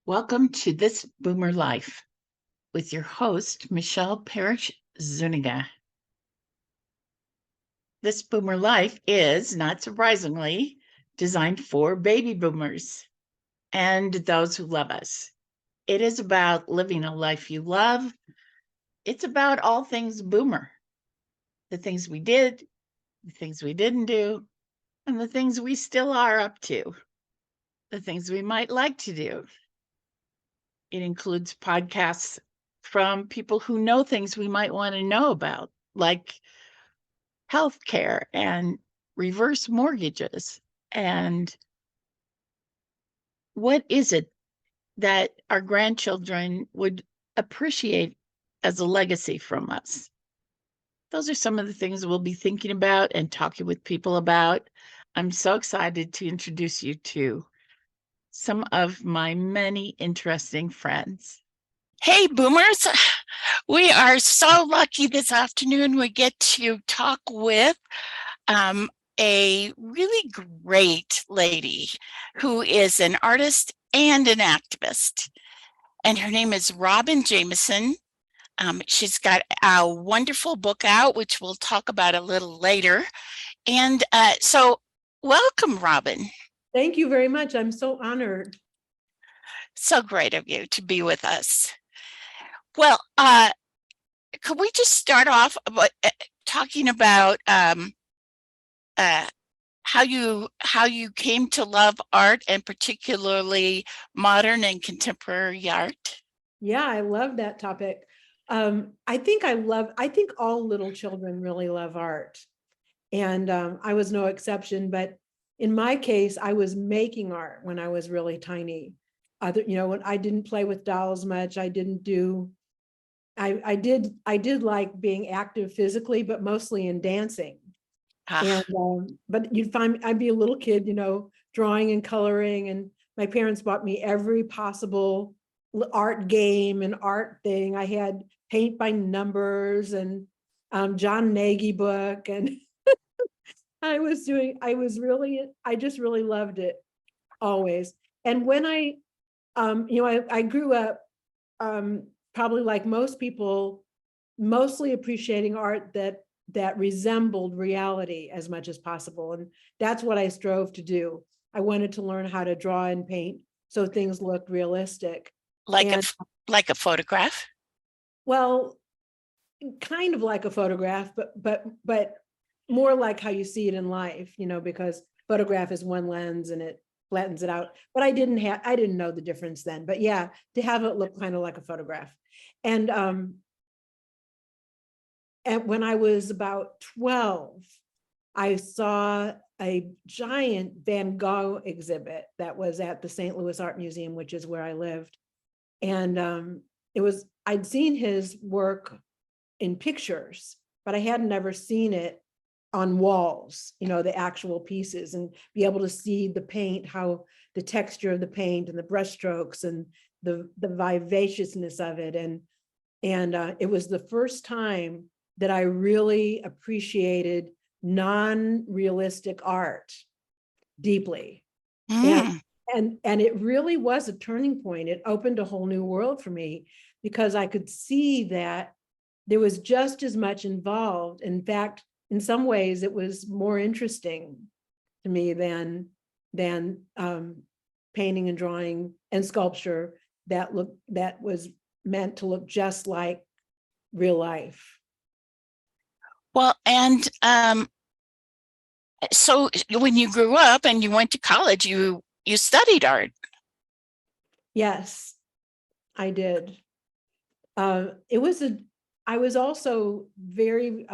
Welcome to This Boomer Life with your host, Michelle Parrish Zuniga. This Boomer Life is, not surprisingly, designed for baby boomers and those who love us. It is about living a life you love. It's about all things boomer, the things we did, the things we didn't do, and the things we still are up to, the things we might like to do. It includes podcasts from people who know things we might want to know about, like healthcare and reverse mortgages. And what is it that our grandchildren would appreciate as a legacy from us? Those are some of the things we'll be thinking about and talking with people about. I'm so excited to introduce you to some of my many interesting friends. Hey, boomers. We are so lucky this afternoon we get to talk with a really great lady who is an artist and an activist. And her name is Robyn Jamison. She's got a wonderful book out, which we'll talk about a little later. And so welcome, Robyn. Thank you very much. I'm so honored. So great of you to be with us. Well, could we just start off talking about how you came to love art, and particularly modern and contemporary art? Yeah, I love that topic. I think all little children really love art. And I was no exception, but in my case, I was making art when I was really tiny. When I didn't play with dolls much, I did like being active physically, but mostly in dancing. And but you'd find I'd be a little kid, drawing and coloring, and my parents bought me every possible art game and art thing. I had paint by numbers and John Nagy book, and I just really loved it always. And when I grew up probably like most people, mostly appreciating art that resembled reality as much as possible. And that's what I strove to do. I wanted to learn how to draw and paint so things looked realistic. Like a photograph? Well, kind of like a photograph, but more like how you see it in life, because photograph is one lens and it flattens it out. But I didn't know the difference then. But yeah, to have it look kind of like a photograph. And when I was about 12, I saw a giant Van Gogh exhibit that was at the St. Louis Art Museum, which is where I lived. And I'd seen his work in pictures, but I had never seen it on walls, the actual pieces, and be able to see the paint, how the texture of the paint and the brush strokes and the vivaciousness of it. And it was the first time that I really appreciated non-realistic art deeply. And it really was a turning point. It opened a whole new world for me because I could see that there was just as much involved. In fact, in some ways, it was more interesting to me than painting and drawing and sculpture that was meant to look just like real life. Well, and so when you grew up and you went to college, you studied art. Yes, I did. I was also very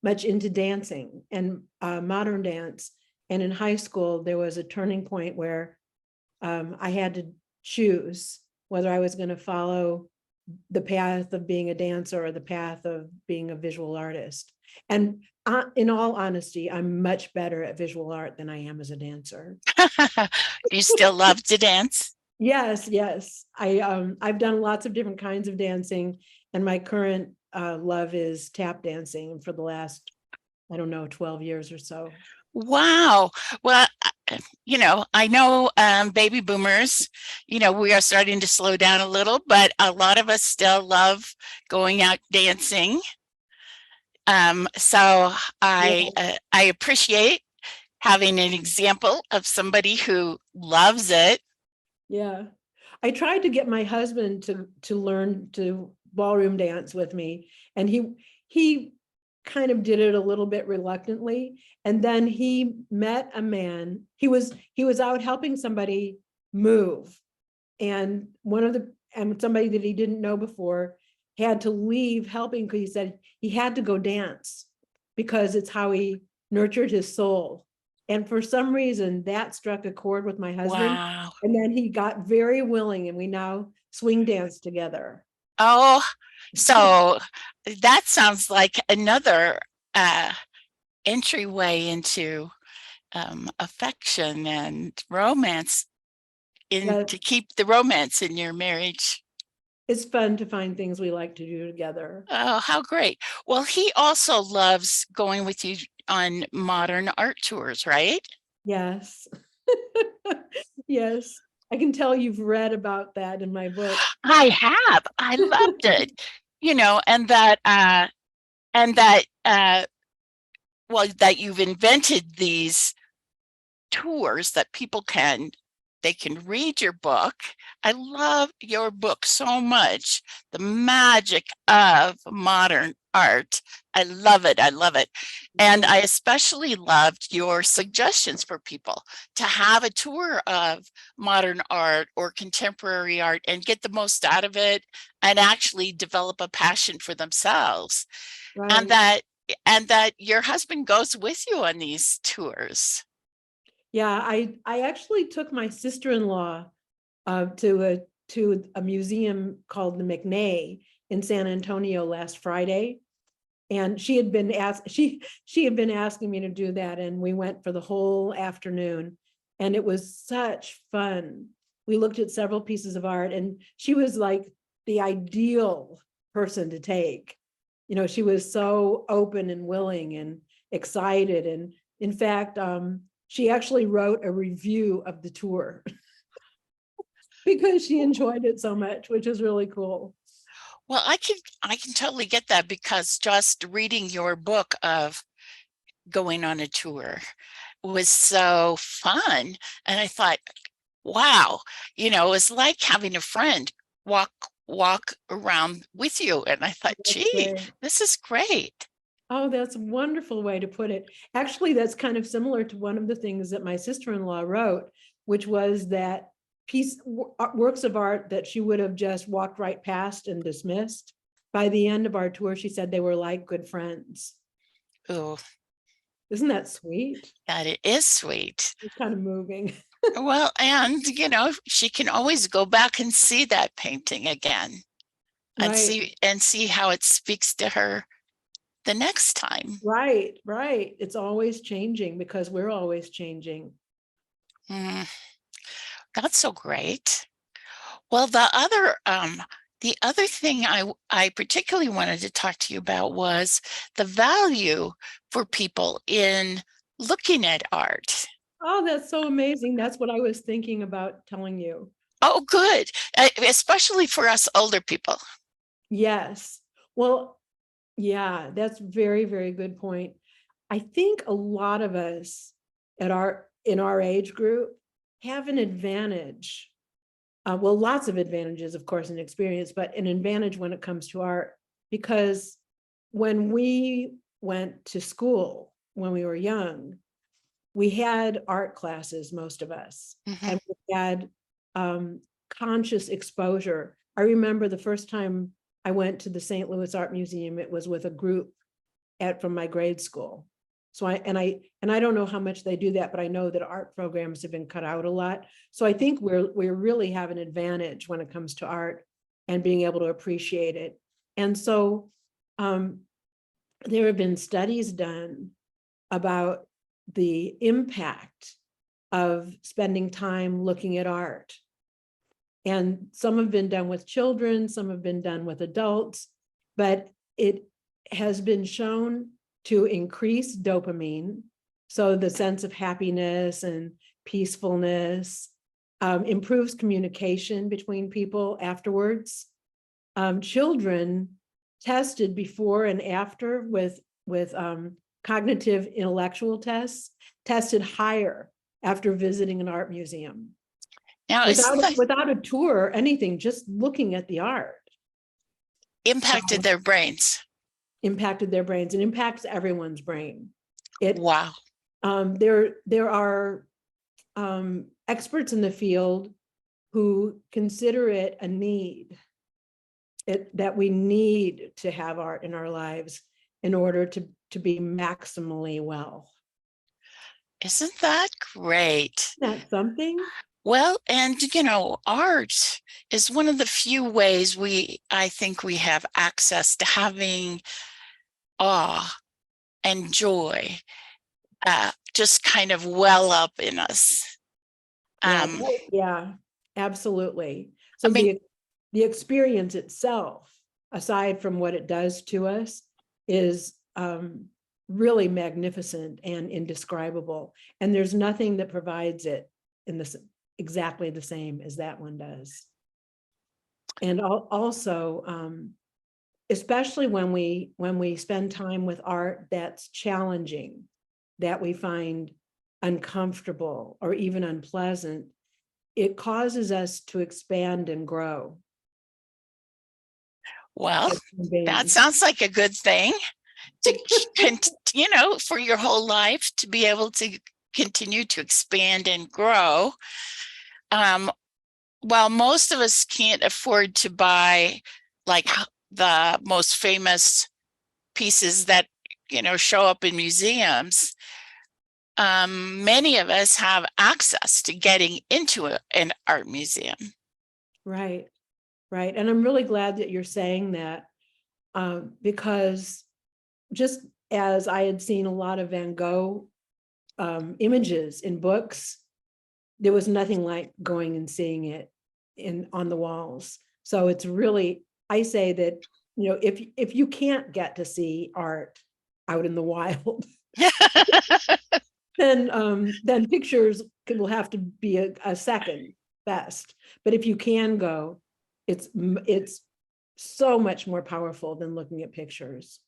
much into dancing and modern dance. And in high school, there was a turning point where I had to choose whether I was going to follow the path of being a dancer or the path of being a visual artist. And in all honesty, I'm much better at visual art than I am as a dancer. You still love to dance? Yes. I've done lots of different kinds of dancing, and my current love is tap dancing for the last, 12 years or so. Wow. Well, I know baby boomers, we are starting to slow down a little, but a lot of us still love going out dancing. So Yeah. I appreciate having an example of somebody who loves it. Yeah. I tried to get my husband to learn to ballroom dance with me, and he kind of did it a little bit reluctantly. And then he met a man. He was out helping somebody move, and somebody that he didn't know before had to leave helping because he said he had to go dance because it's how he nurtured his soul. And for some reason, that struck a chord with my husband. Wow. And then he got very willing, and we now swing dance together. Oh, so that sounds like another uh, entryway into affection and romance Yeah, to keep the romance in your marriage. it's fun to find things we like to do together. Oh, how great. Well, he also loves going with you on modern art tours, right? Yes. Yes. I can tell you've read about that in my book. I have. I loved it. And that well, that you've invented these tours that people they can read your book. I love your book so much. The magic of modern art. I love it. I love it. And I especially loved your suggestions for people to have a tour of modern art or contemporary art and get the most out of it and actually develop a passion for themselves. And Right. that your husband goes with you on these tours. Yeah, I actually took my sister-in-law to a museum called the McNay in San Antonio last Friday. And she had been asking me to do that, and we went for the whole afternoon, and it was such fun. We looked at several pieces of art, and she was like the ideal person to take. She was so open and willing and excited. And in fact, she actually wrote a review of the tour because she enjoyed it so much, which is really cool. Well, I can totally get that because just reading your book of going on a tour was so fun. And I thought, wow, it was like having a friend walk walk around with you. And I thought, That's gee, great. this is great. Oh, that's a wonderful way to put it. Actually, that's kind of similar to one of the things that my sister-in-law wrote, which was that works of art that she would have just walked right past and dismissed. By the end of our tour, she said they were like good friends. Oh, Isn't that sweet? that it is sweet. It's kind of moving. Well, and she can always go back and see that painting again and Right, see how it speaks to her the next time. right, right. It's always changing because we're always changing. Mm, that's so great. Well, the other thing I particularly wanted to talk to you about was the value for people in looking at art. Oh, that's so amazing. That's what I was thinking about telling you. Oh, good. Especially for us older people. Yes. Well, yeah, that's very, very good point. I think a lot of us in our age group have an advantage. Well, lots of advantages, of course, in experience, but an advantage when it comes to art, because when we went to school when we were young, we had art classes, most of us, Mhm. and we had conscious exposure. I remember the first time I went to the St. Louis Art Museum, it was with a group from my grade school. So I don't know how much they do that, but I know that art programs have been cut out a lot. So I think we really have an advantage when it comes to art and being able to appreciate it. And so there have been studies done about the impact of spending time looking at art. And some have been done with children, some have been done with adults, but it has been shown to increase dopamine, so the sense of happiness and peacefulness, improves communication between people afterwards. Children tested before and after with cognitive intellectual tests tested higher after visiting an art museum. Now, Without a tour or anything, just looking at the art impacted their brains. Impacted their brains and impacts everyone's brain. Wow. There are experts in the field who consider it a need, that we need to have art in our lives in order to be maximally well. Isn't that great? Isn't that something? Well, and art is one of the few ways I think we have access to having awe and joy just kind of well up in us. Yeah, absolutely. So the experience itself, aside from what it does to us, is really magnificent and indescribable. And there's nothing that provides it in this exactly the same as that one does. And also, especially when we spend time with art that's challenging, that we find uncomfortable or even unpleasant, it causes us to expand and grow. Well, that sounds like a good thing to, for your whole life, to be able to continue to expand and grow. While most of us can't afford to buy like the most famous pieces that, show up in museums, many of us have access to getting into an art museum. Right. And I'm really glad that you're saying that, because just as I had seen a lot of Van Gogh images in books, there was nothing like going and seeing it on the walls. So it's really, I say that, if you can't get to see art out in the wild, then pictures will have to be a second best. But if you can go, it's so much more powerful than looking at pictures.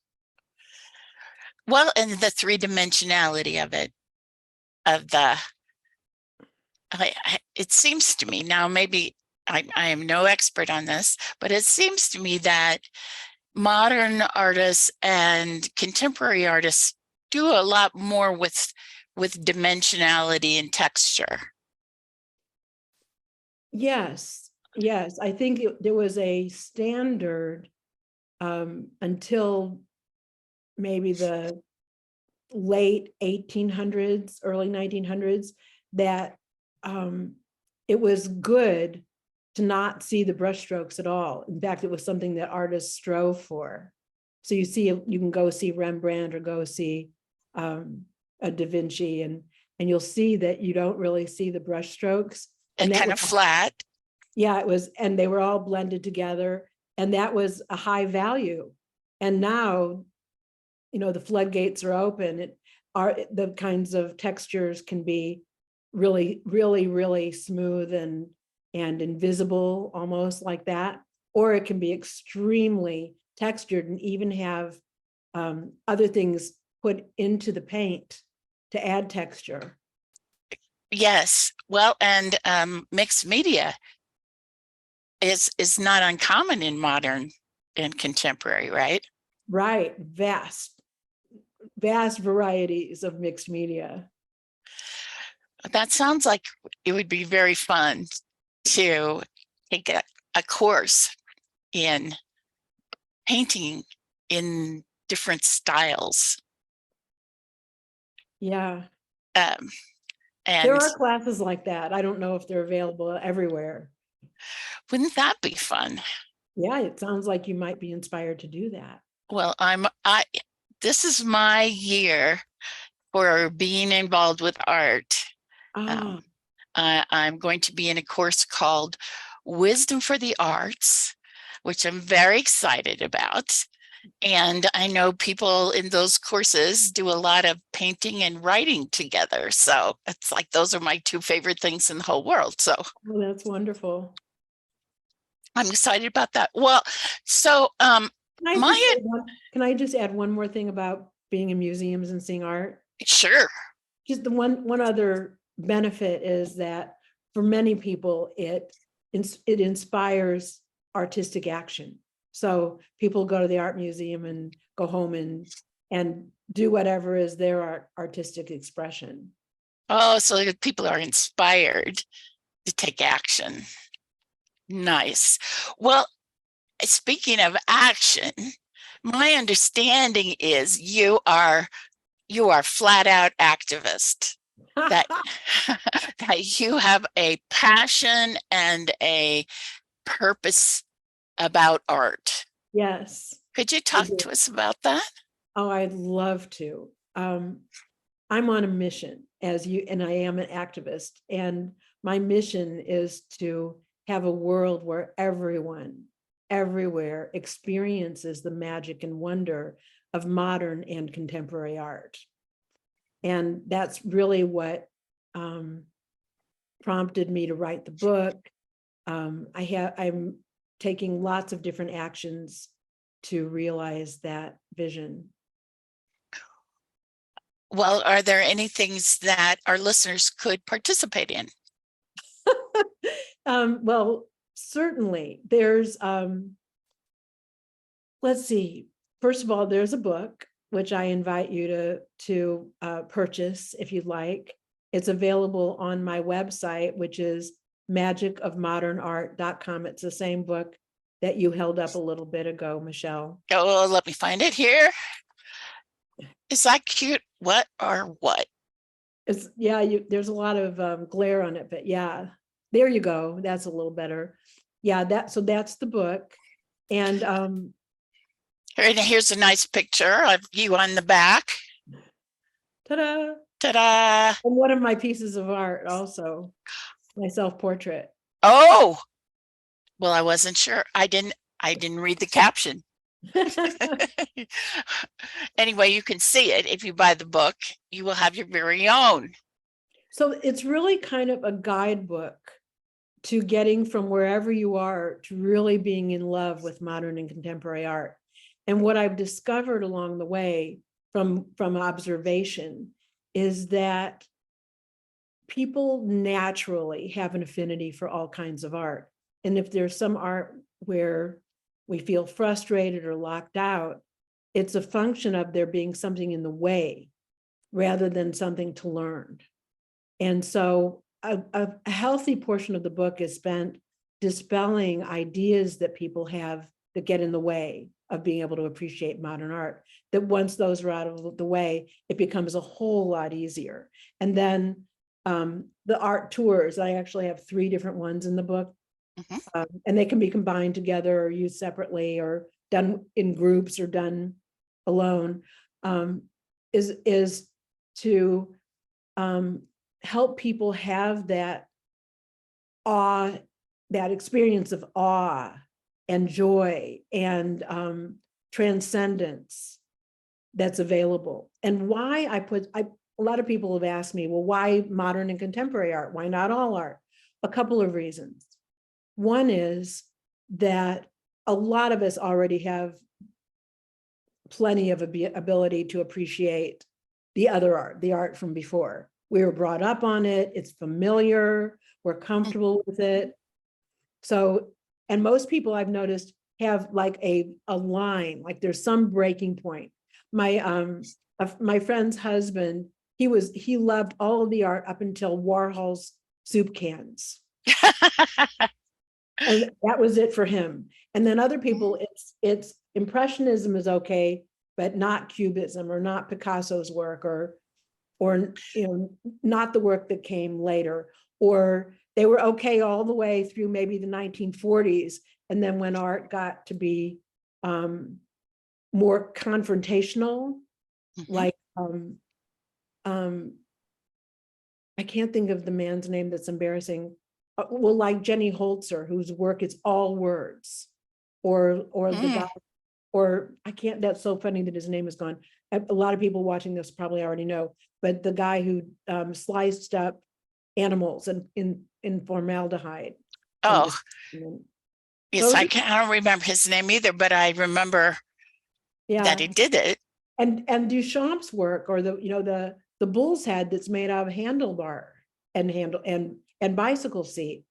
Well, and the three-dimensionality of it, it seems to me, now maybe I am no expert on this, but it seems to me that modern artists and contemporary artists do a lot more with dimensionality and texture. Yes, I think there was a standard until maybe the late 1800s, early 1900s, that it was good to not see the brushstrokes at all. In fact, it was something that artists strove for. So you can go see Rembrandt or go see a Da Vinci, and you'll see that you don't really see the brushstrokes. And kind of flat. Yeah, it was, and they were all blended together, and that was a high value. And now, the floodgates are open. The kinds of textures can be really, really, really smooth and invisible, almost like that, or it can be extremely textured and even have other things put into the paint to add texture. Yes, well, and mixed media is not uncommon in modern and contemporary, right? Right, vast varieties of mixed media. That sounds like it would be very fun to take a course in painting in different styles. Yeah. And there are classes like that. I don't know if they're available everywhere. Wouldn't that be fun? Yeah, it sounds like you might be inspired to do that. Well, this is my year for being involved with art. I'm going to be in a course called Wisdom for the Arts, which I'm very excited about. And I know people in those courses do a lot of painting and writing together. So it's like those are my two favorite things in the whole world. So Oh, that's wonderful. I'm excited about that. Well, so my Can I just add one more thing about being in museums and seeing art? sure. Just the one other benefit is that for many people, it inspires artistic action. So people go to the art museum and go home and do whatever is their artistic expression. Oh, so people are inspired to take action. Nice. Well, speaking of action, my understanding is you are flat out activist. That that you have a passion and a purpose about art. Yes. Could you talk to us about that? Oh, I'd love to. I'm on a mission and I am an activist, and my mission is to have a world where everyone, everywhere experiences the magic and wonder of modern and contemporary art. And that's really what prompted me to write the book. I'm taking lots of different actions to realize that vision. Well, are there any things that our listeners could participate in? Well, certainly there's, let's see, first of all, there's a book, which I invite you to purchase if you'd like. It's available on my website, which is magicofmodernart.com. It's the same book that you held up a little bit ago, Michelle. Oh, let me find it here. Is that cute? What or what? It's, yeah, there's a lot of glare on it, but yeah, there you go. That's a little better. Yeah, so that's the book. And Here's a nice picture of you on the back. ta-da! Ta-da! And one of my pieces of art also, my self-portrait. Oh, well, I wasn't sure. I didn't read the caption. Anyway, you can see it if you buy the book. You will have your very own. So it's really kind of a guidebook to getting from wherever you are to really being in love with modern and contemporary art. And what I've discovered along the way from observation is that people naturally have an affinity for all kinds of art. And if there's some art where we feel frustrated or locked out, it's a function of there being something in the way rather than something to learn. And so a healthy portion of the book is spent dispelling ideas that people have that get in the way of being able to appreciate modern art, that once those are out of the way, it becomes a whole lot easier. And then the art tours, I actually have 3 different ones in the book. And they can be combined together or used separately or done in groups or done alone, is to help people have that awe, that experience of awe and joy and transcendence that's available. And why a lot of people have asked me, well, why modern and contemporary art? Why not all art? A couple of reasons. One is that a lot of us already have plenty of ability to appreciate the other art, the art from before. We were brought up on it. It's familiar. We're comfortable with it. So, and most people I've noticed have like a line, like there's some breaking point. My friend's husband, he loved all of the art up until Warhol's soup cans. And that was it for him. And then other people, it's impressionism is okay, but not cubism or not Picasso's work or not the work that came later, or they were okay all the way through maybe the 1940s. And then when art got to be more confrontational, like I can't think of the man's name, that's embarrassing. Well, like Jenny Holzer, whose work is all words, or the guy, or I can't, that's so funny that his name is gone. A lot of people watching this probably already know, but the guy who sliced up animals in formaldehyde. Oh, And yes, those, I don't remember his name either, but I remember that yeah. he did it. And Duchamp's work, or the bull's head that's made out of handlebar and bicycle seat.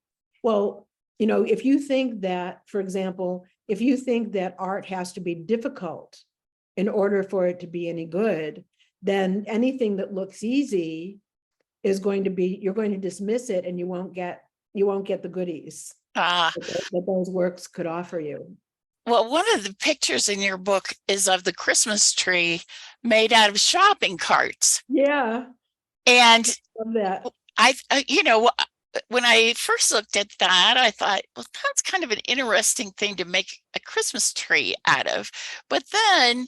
Well, if you think that, for example, if you think that art has to be difficult in order for it to be any good, then anything that looks easy is going to be, you're going to dismiss it, and you won't get the goodies Uh, that those works could offer you. well, one of the pictures in your book is of the Christmas tree made out of shopping carts. Yeah, And love that. when I first looked at that, I thought, well, that's kind of an interesting thing to make a Christmas tree out of. But then,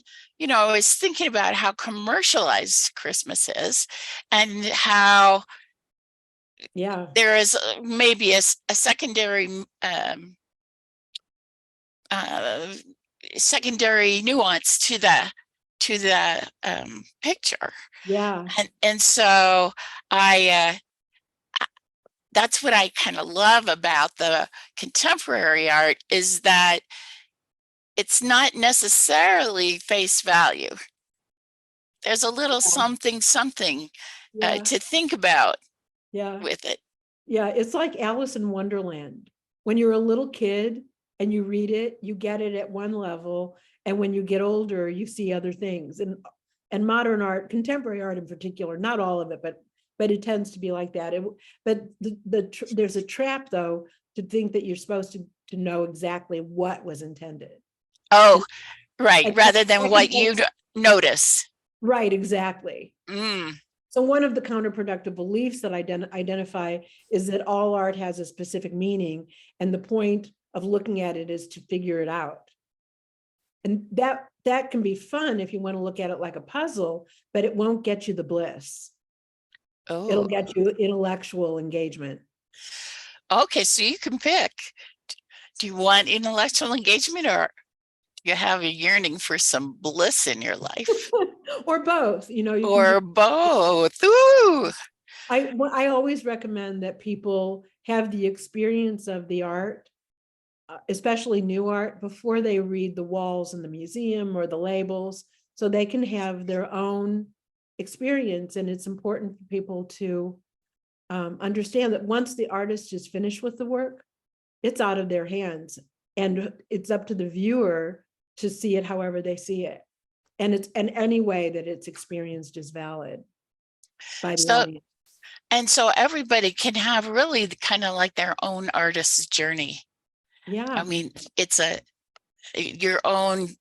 I was thinking about how commercialized Christmas is, and how Yeah, there is maybe a secondary uh, secondary nuance to the picture. yeah, And so I that's what I kind of love about the contemporary art, is that it's not necessarily face value. There's a little something yeah, to think about yeah. with it. Yeah, it's like Alice in Wonderland. When you're a little kid and you read it, you get it at one level, and when you get older, you see other things. And modern art, contemporary art in particular, not all of it, but it tends to be like that. But there's a trap, though, to think that you're supposed to know exactly what was intended. Oh, And, right, and rather than that can what you take- notice. right, exactly. Mm. So one of the counterproductive beliefs that I identify is that all art has a specific meaning, and the point of looking at it is to figure it out. And that can be fun if you want to look at it like a puzzle, but it won't get you the bliss. It'll Oh, get you intellectual engagement. okay, so you can pick. Do you want intellectual engagement, or do you have a yearning for some bliss in your life? Or both, you can Or both? Ooh. I always recommend that people have the experience of the art, especially new art, before they read the walls in the museum or the labels, so they can have their own experience. And it's important for people to understand that once the artist is finished with the work, it's out of their hands, and it's up to the viewer to see it however they see it. And any way that it's experienced is valid by the So, audience. and so everybody can have really kind of like their own artist's journey. I Yeah, mean, it's your own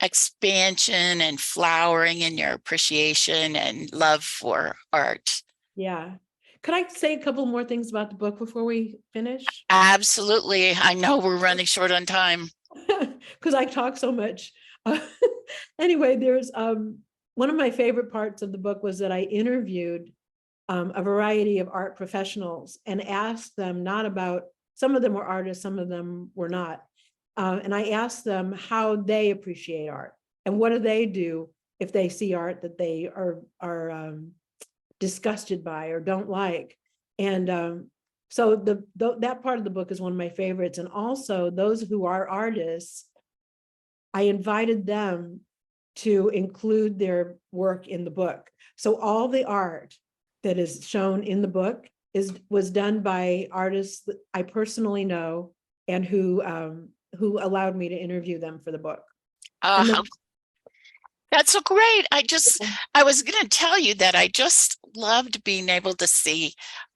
expansion and flowering in your appreciation and love for art. yeah. Could I say a couple more things about the book before we finish? Absolutely. I know we're running short on time. Because I talk so much. Anyway, there's one of my favorite parts of the book was that I interviewed a variety of art professionals and asked them not about, some of them were artists, some of them were not. And I asked them how they appreciate art, and what do they do if they see art that they are disgusted by or don't like. And so that part of the book is one of my favorites. And also those who are artists, I invited them to include their work in the book. So all the art that is shown in the book was done by artists that I personally know, and who allowed me to interview them for the book. And then, That's so great. I was going to tell you that I just loved being able to see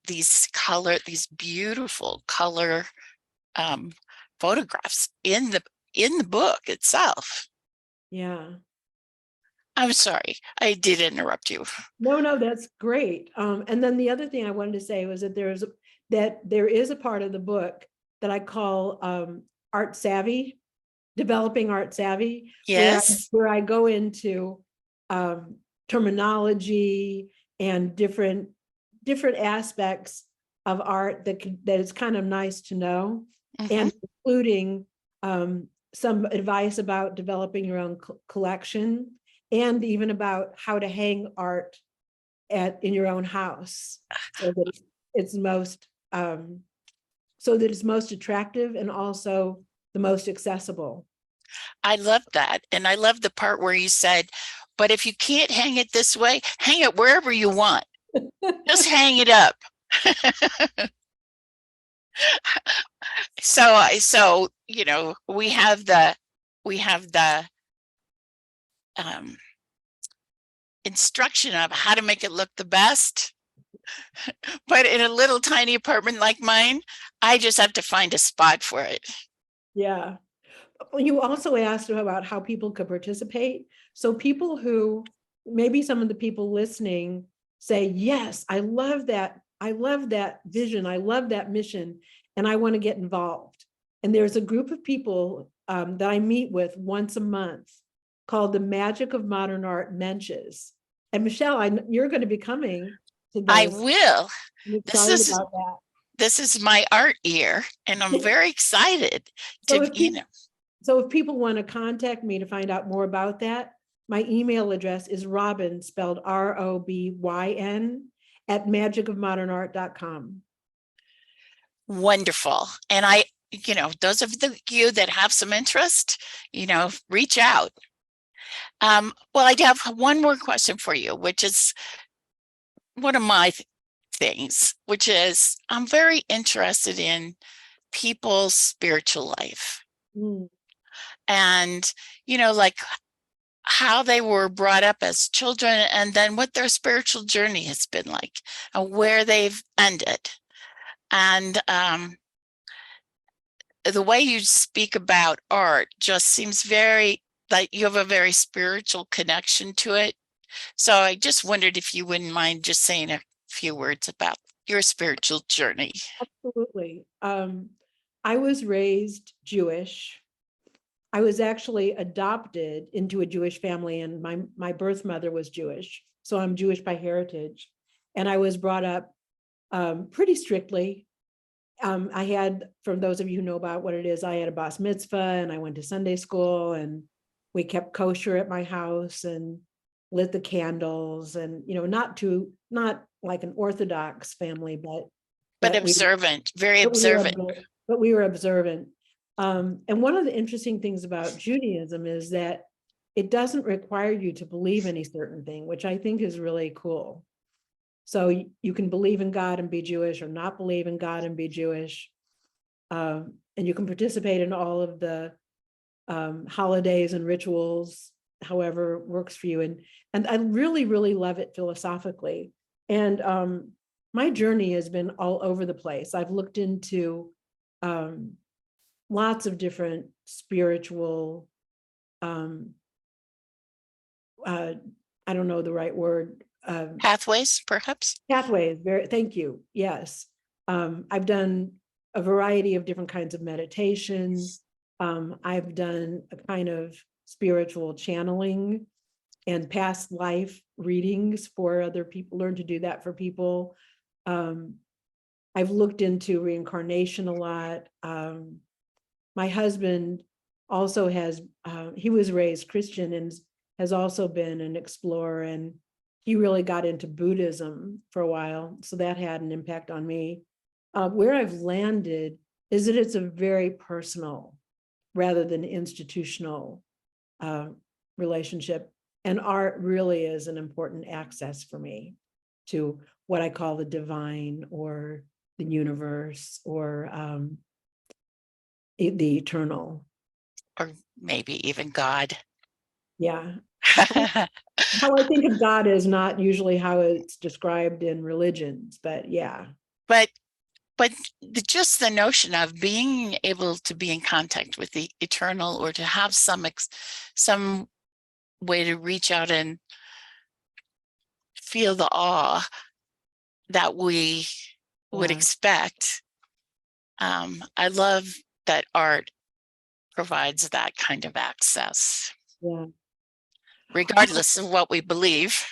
these beautiful color photographs in the book itself. yeah. I'm sorry, I did interrupt you. No, that's great. And then the other thing I wanted to say was that there is a part of the book that I call art savvy, developing art savvy, Yes. where I go into terminology and different aspects of art that is kind of nice to know, Mhm. and including some advice about developing your own collection, and even about how to hang art in your own house so that it's most attractive and also the most accessible. I love that. And I love the part where you said, but if you can't hang it this way, hang it wherever you want. Just hang it up. So, you know, we have the instruction of how to make it look the best. But in a little tiny apartment like mine, I just have to find a spot for it. Yeah. You also asked about how people could participate. So people who, maybe some of the people listening say, yes, I love that. I love that vision. I love that mission. And I want to get involved. And there's a group of people that I meet with once a month called the Magic of Modern Art Menches. And Michelle, you're going to be coming to those. I will. I'm excited about that. This is my art year, and I'm very excited to, So if people want to contact me to find out more about that, my email address is Robyn, spelled ROBYN, at magicofmodernart.com. Wonderful. And those of you that have some interest, reach out. Well, I have one more question for you, which is one of my things, which is I'm very interested in people's spiritual life. And, like how they were brought up as children, and then what their spiritual journey has been like, and where they've ended. And the way you speak about art just seems very like you have a very spiritual connection to it. So I just wondered if you wouldn't mind just saying a few words about your spiritual journey. Absolutely. I was raised Jewish. I was actually adopted into a Jewish family, and my birth mother was Jewish. So I'm Jewish by heritage. And I was brought up pretty strictly. I had, for those of you who know about what it is, I had a bas mitzvah, and I went to Sunday school, and we kept kosher at my house and lit the candles, and, not like an Orthodox family, but observant, very observant. But we were observant. And one of the interesting things about Judaism is that it doesn't require you to believe any certain thing, which I think is really cool. So you can believe in God and be Jewish, or not believe in God and be Jewish. And you can participate in all of the holidays and rituals, however works for you. And I really, really love it philosophically. And my journey has been all over the place. I've looked into lots of different spiritual, I don't know the right word. Pathways, perhaps? Pathways, thank you, yes. I've done a variety of different kinds of meditations. I've done a kind of spiritual channeling and past life readings for other people, learn to do that for people. I've looked into reincarnation a lot. My husband also he was raised Christian and has also been an explorer, and he really got into Buddhism for a while. So that had an impact on me. Where I've landed is that it's a very personal rather than institutional relationship. And art really is an important access for me to what I call the divine, or the universe, or the eternal. Or maybe even God. Yeah. How I think of God is not usually how it's described in religions, but yeah. But just the notion of being able to be in contact with the eternal, or to have some way to reach out and feel the awe that we would expect. I love that art provides that kind of access. Yeah. Regardless of what we believe.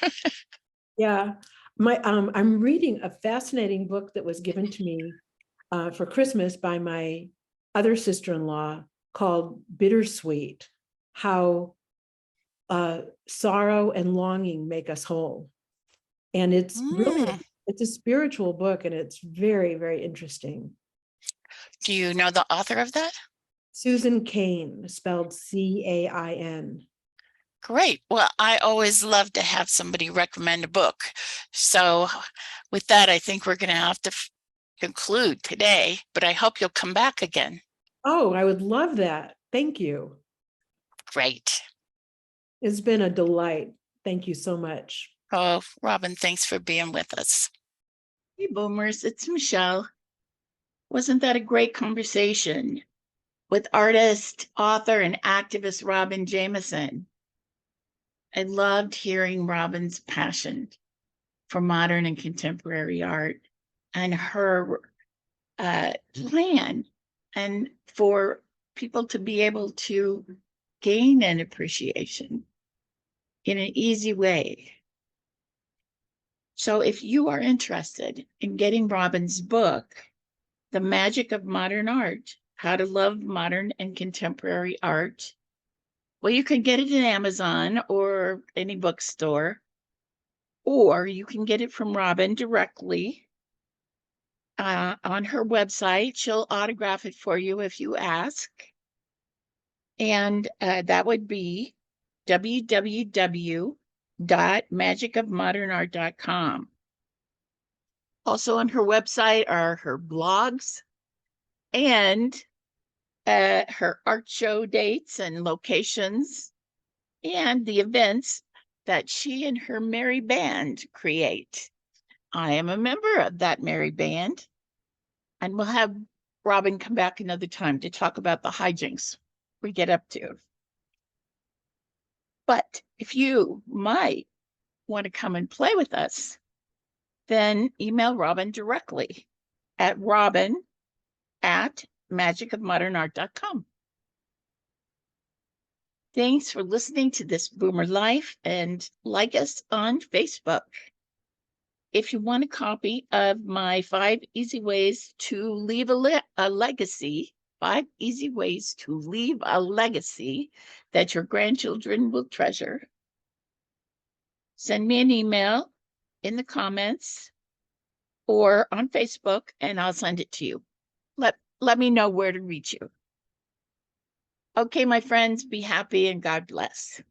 Yeah. I'm reading a fascinating book that was given to me for Christmas by my other sister-in-law, called Bittersweet, how sorrow and longing make us whole. And it's really, Mm. it's a spiritual book, and it's very, very interesting. Do you know the author of that? Susan Cain, spelled Cain. Great. Well, I always love to have somebody recommend a book. So with that, I think we're going to have to conclude today, but I hope you'll come back again. Oh, I would love that. Thank you. Great. It's been a delight. Thank you so much. Oh, Robyn, thanks for being with us. Hey, Boomers, it's Michelle. Wasn't that a great conversation with artist, author, and activist Robyn Jamison? I loved hearing Robyn's passion for modern and contemporary art and her plan, and for people to be able to gain an appreciation in an easy way. So if you are interested in getting Robyn's book, The Magic of Modern Art, How to Love Modern and Contemporary Art, well, you can get it in Amazon or any bookstore, or you can get it from Robyn directly on her website. She'll autograph it for you if you ask. And that would be www.magicofmodernart.com. Also on her website are her blogs and her art show dates and locations, and the events that she and her merry band create. I am a member of that merry band, and we'll have Robyn come back another time to talk about the hijinks we get up to. But if you might want to come and play with us, then email Robyn directly at robyn@magicofmodernart.com. Thanks for listening to This Boomer Life, and like us on Facebook. If you want a copy of my 5 easy ways to leave a legacy, 5 easy ways to leave a legacy that your grandchildren will treasure, send me an email in the comments or on Facebook, and I'll send it to you. Let me know where to reach you. Okay, my friends, be happy and God bless.